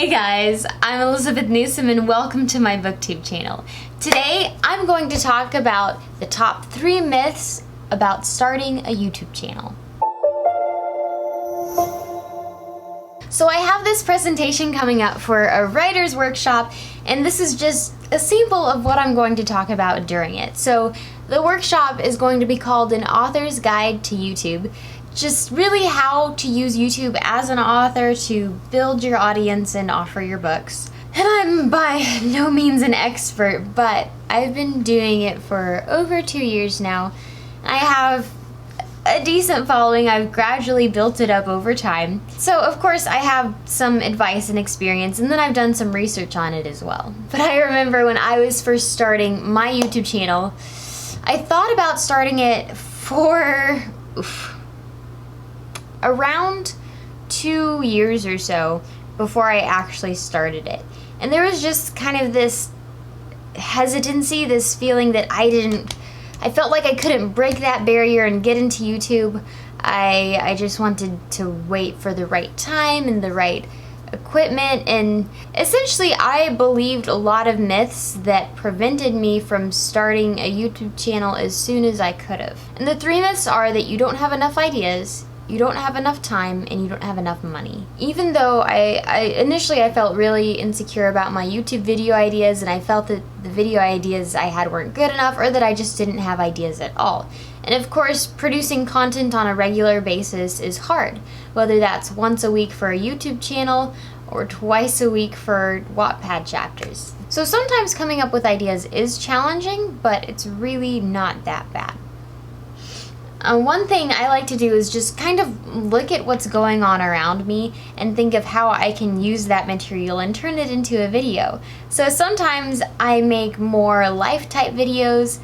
Hey guys, I'm Elizabeth Newsom and welcome to my BookTube channel. Today I'm going to talk about the top 3 myths about starting a YouTube channel. So I have this presentation coming up for a writer's workshop, and this is just a sample of what I'm going to talk about during it. So the workshop is going to be called An Author's Guide to YouTube. Just really how to use YouTube as an author to build your audience and offer your books. And I'm by no means an expert, but I've been doing it for over 2 years now. I have a decent following. I've gradually built it up over time. So of course I have some advice and experience, and then I've done some research on it as well. But I remember when I was first starting my YouTube channel, I thought about starting it for around 2 years or so before I actually started it. And there was just kind of this hesitancy, this feeling that I felt like I couldn't break that barrier and get into YouTube. I just wanted to wait for the right time and the right equipment, and essentially I believed a lot of myths that prevented me from starting a YouTube channel as soon as I could have. And the 3 myths are that you don't have enough ideas, you don't have enough time, and you don't have enough money. Even though initially I felt really insecure about my YouTube video ideas, and I felt that the video ideas I had weren't good enough, or that I just didn't have ideas at all. And of course, producing content on a regular basis is hard, whether that's once a week for a YouTube channel or twice a week for Wattpad chapters. So sometimes coming up with ideas is challenging, but it's really not that bad. One thing I like to do is just kind of look at what's going on around me and think of how I can use that material and turn it into a video. So sometimes I make more life type videos,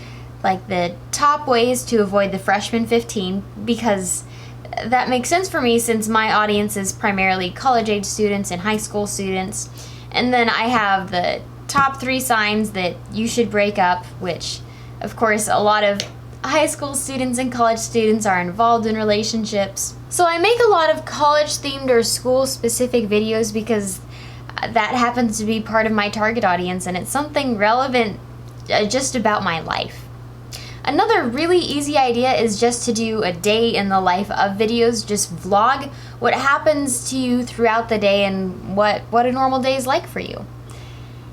like the top ways to avoid the freshman 15, because that makes sense for me since my audience is primarily college age students and high school students. And then I have the top 3 signs that you should break up, which of course a lot of high school students and college students are involved in relationships. So I make a lot of college themed or school specific videos because that happens to be part of my target audience, and it's something relevant just about my life. Another really easy idea is just to do a day in the life of videos. Just vlog what happens to you throughout the day and what a normal day is like for you.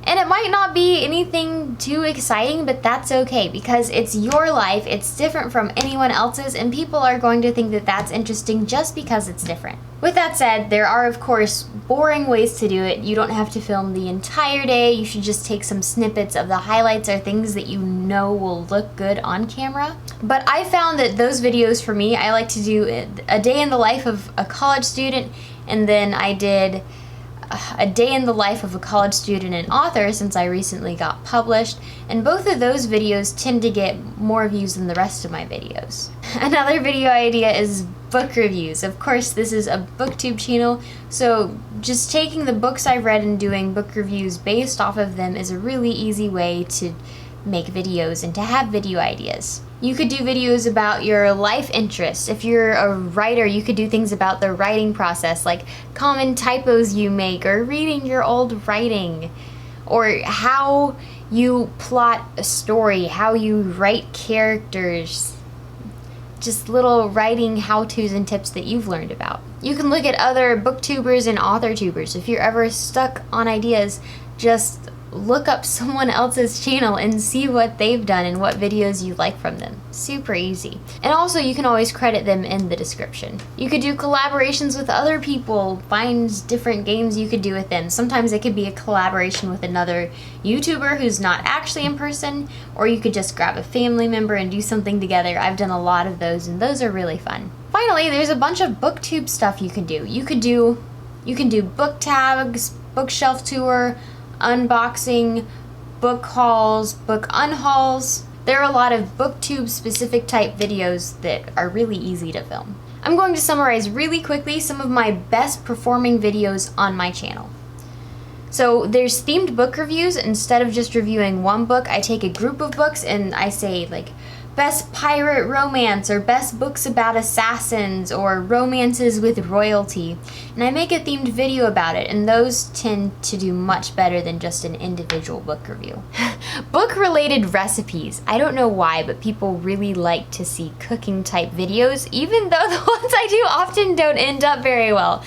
And it might not be anything too exciting, but that's okay because it's your life, it's different from anyone else's, and people are going to think that that's interesting just because it's different. With that said, there are of course boring ways to do it. You don't have to film the entire day. You should just take some snippets of the highlights or things that you know will look good on camera. But I found that those videos for me, I like to do a day in the life of a college student, and then I did a day in the life of a college student and author since I recently got published, and both of those videos tend to get more views than the rest of my videos. Another video idea is book reviews. Of course, this is a BookTube channel, so just taking the books I've read and doing book reviews based off of them is a really easy way to make videos and to have video ideas. You could do videos about your life interests. If you're a writer, you could do things about the writing process, like common typos you make, or reading your old writing, or how you plot a story, how you write characters, just little writing how-tos and tips that you've learned about. You can look at other booktubers and author-tubers. If you're ever stuck on ideas, just look up someone else's channel and see what they've done and what videos you like from them. Super easy. And also you can always credit them in the description. You could do collaborations with other people, find different games you could do with them. Sometimes it could be a collaboration with another YouTuber who's not actually in person, or you could just grab a family member and do something together. I've done a lot of those, and those are really fun. Finally, there's a bunch of BookTube stuff you can do. You can do book tags, bookshelf tour, unboxing, book hauls, book unhauls. There are a lot of BookTube specific type videos that are really easy to film. I'm going to summarize really quickly some of my best performing videos on my channel. So there's themed book reviews. Instead of just reviewing one book, I take a group of books and I say like best pirate romance or best books about assassins or romances with royalty. And I make a themed video about it, and those tend to do much better than just an individual book review. Book-related recipes. I don't know why, but people really like to see cooking type videos, even though the ones I do often don't end up very well.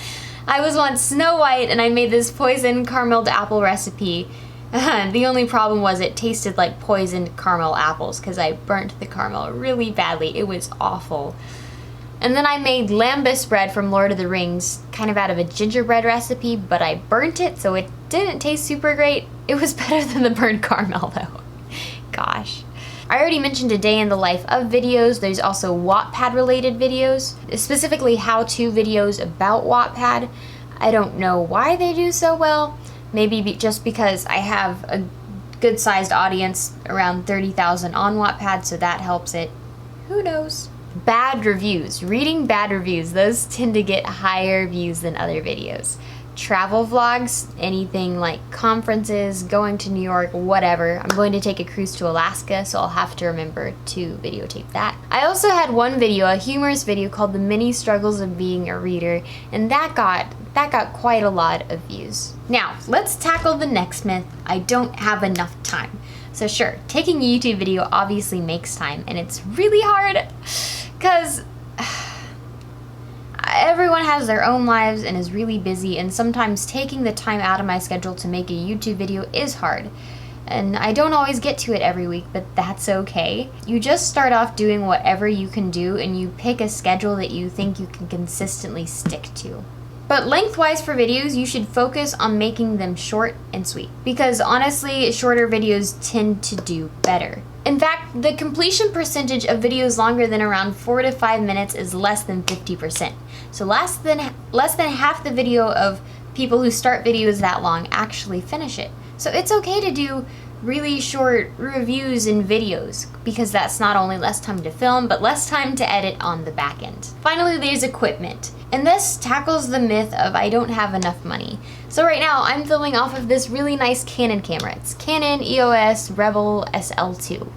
I was once Snow White and I made this poisoned carameled apple recipe. The only problem was it tasted like poisoned caramel apples because I burnt the caramel really badly. It was awful. And then I made lambus bread from Lord of the Rings, kind of out of a gingerbread recipe, but I burnt it, so it didn't taste super great. It was better than the burnt caramel though. Gosh. I already mentioned a day in the life of videos. There's also Wattpad related videos, specifically how-to videos about Wattpad. I don't know why they do so well. Maybe just because I have a good-sized audience, around 30,000 on Wattpad, so that helps it. Who knows? Bad reviews. Reading bad reviews. Those tend to get higher views than other videos. Travel vlogs, anything like conferences, going to New York, whatever. I'm going to take a cruise to Alaska, so I'll have to remember to videotape that. I also had one video, a humorous video called The Many Struggles of Being a Reader, and that got quite a lot of views. Now, let's tackle the next myth. I don't have enough time. So sure, taking a YouTube video obviously makes time, and it's really hard because everyone has their own lives and is really busy, and sometimes taking the time out of my schedule to make a YouTube video is hard. And I don't always get to it every week, but that's okay. You just start off doing whatever you can do, and you pick a schedule that you think you can consistently stick to. But lengthwise for videos, you should focus on making them short and sweet, because honestly, shorter videos tend to do better. In fact, the completion percentage of videos longer than around 4 to 5 minutes is less than 50%. So less than half the video of people who start videos that long actually finish it. So it's okay to do really short reviews and videos, because that's not only less time to film, but less time to edit on the back end. Finally, there's equipment. And this tackles the myth of I don't have enough money. So right now, I'm filming off of this really nice Canon camera. It's Canon EOS Rebel SL2,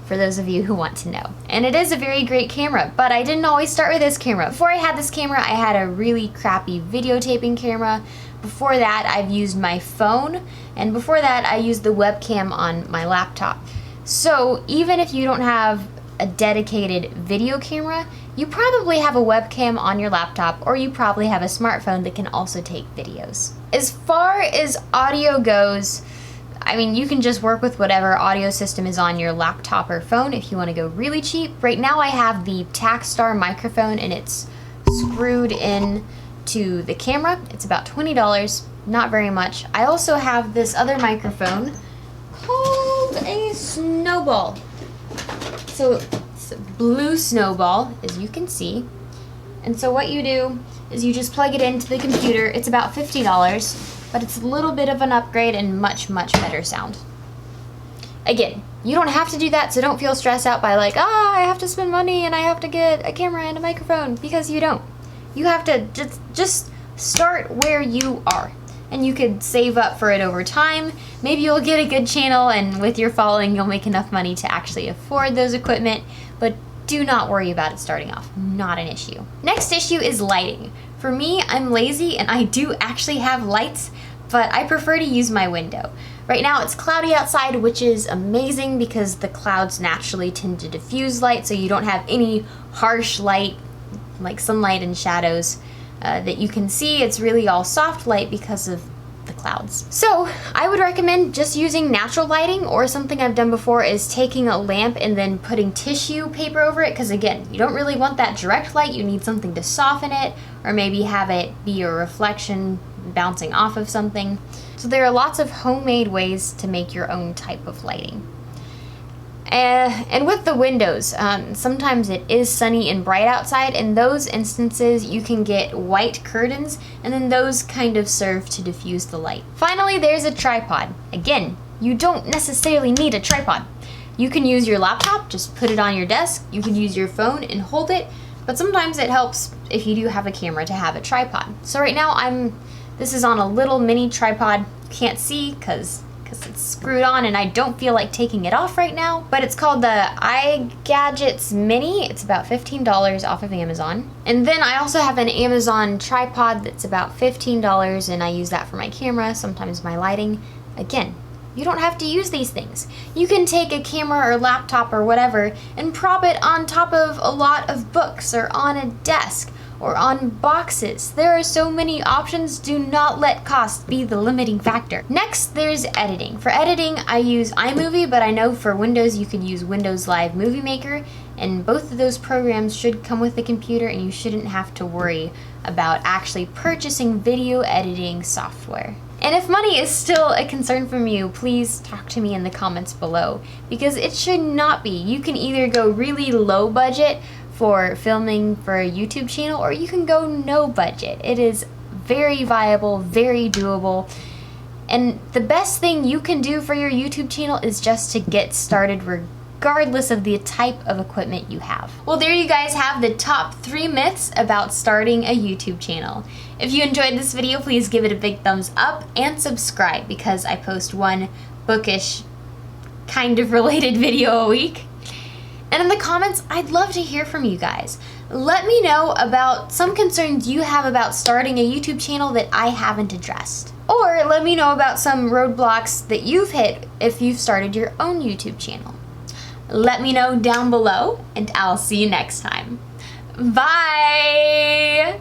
for those of you who want to know. And it is a very great camera, but I didn't always start with this camera. Before I had this camera, I had a really crappy videotaping camera. Before that, I've used my phone, and before that, I used the webcam on my laptop. So even if you don't have a dedicated video camera, you probably have a webcam on your laptop, or you probably have a smartphone that can also take videos. As far as audio goes, I mean, you can just work with whatever audio system is on your laptop or phone if you want to go really cheap. Right now I have the Takstar microphone, and it's screwed in to the camera. It's about $20, not very much. I also have this other microphone called a Snowball. So it's a blue Snowball, as you can see. And so what you do is you just plug it into the computer. It's about $50, but it's a little bit of an upgrade and much, much better sound. Again, you don't have to do that, so don't feel stressed out by like, I have to spend money and I have to get a camera and a microphone, because you don't. You have to just start where you are, and you could save up for it over time. Maybe you'll get a good channel, and with your following you'll make enough money to actually afford those equipment, but do not worry about it starting off. Not an issue. Next issue is lighting. For me, I'm lazy and I do actually have lights, but I prefer to use my window. Right now it's cloudy outside, which is amazing because the clouds naturally tend to diffuse light, so you don't have any harsh light like sunlight and shadows that you can see. It's really all soft light because of the clouds. So I would recommend just using natural lighting, or something I've done before is taking a lamp and then putting tissue paper over it, because again, you don't really want that direct light. You need something to soften it, or maybe have it be a reflection bouncing off of something. So there are lots of homemade ways to make your own type of lighting. And with the windows, sometimes it is sunny and bright outside. In those instances, you can get white curtains, and then those kind of serve to diffuse the light. Finally, there's a tripod. Again, you don't necessarily need a tripod. You can use your laptop, just put it on your desk. You can use your phone and hold it, but sometimes it helps if you do have a camera to have a tripod. So right now this is on a little mini tripod. Can't see because because it's screwed on and I don't feel like taking it off right now. But it's called the iGadgets Mini. It's about $15 off of Amazon. And then I also have an Amazon tripod that's about $15, and I use that for my camera, sometimes my lighting. Again, you don't have to use these things. You can take a camera or laptop or whatever and prop it on top of a lot of books or on a desk or on boxes. There are so many options. Do not let cost be the limiting factor. Next, there's editing. For editing, I use iMovie, but I know for Windows you can use Windows Live Movie Maker, and both of those programs should come with the computer and you shouldn't have to worry about actually purchasing video editing software. And if money is still a concern from you, please talk to me in the comments below, because it should not be. You can either go really low budget for filming for a YouTube channel, or you can go no budget. It is very viable, very doable, and the best thing you can do for your YouTube channel is just to get started regardless of the type of equipment you have. Well, there you guys have the top 3 myths about starting a YouTube channel. If you enjoyed this video, please give it a big thumbs up and subscribe, because I post one bookish kind of related video a week. And in the comments, I'd love to hear from you guys. Let me know about some concerns you have about starting a YouTube channel that I haven't addressed. Or let me know about some roadblocks that you've hit if you've started your own YouTube channel. Let me know down below, and I'll see you next time. Bye!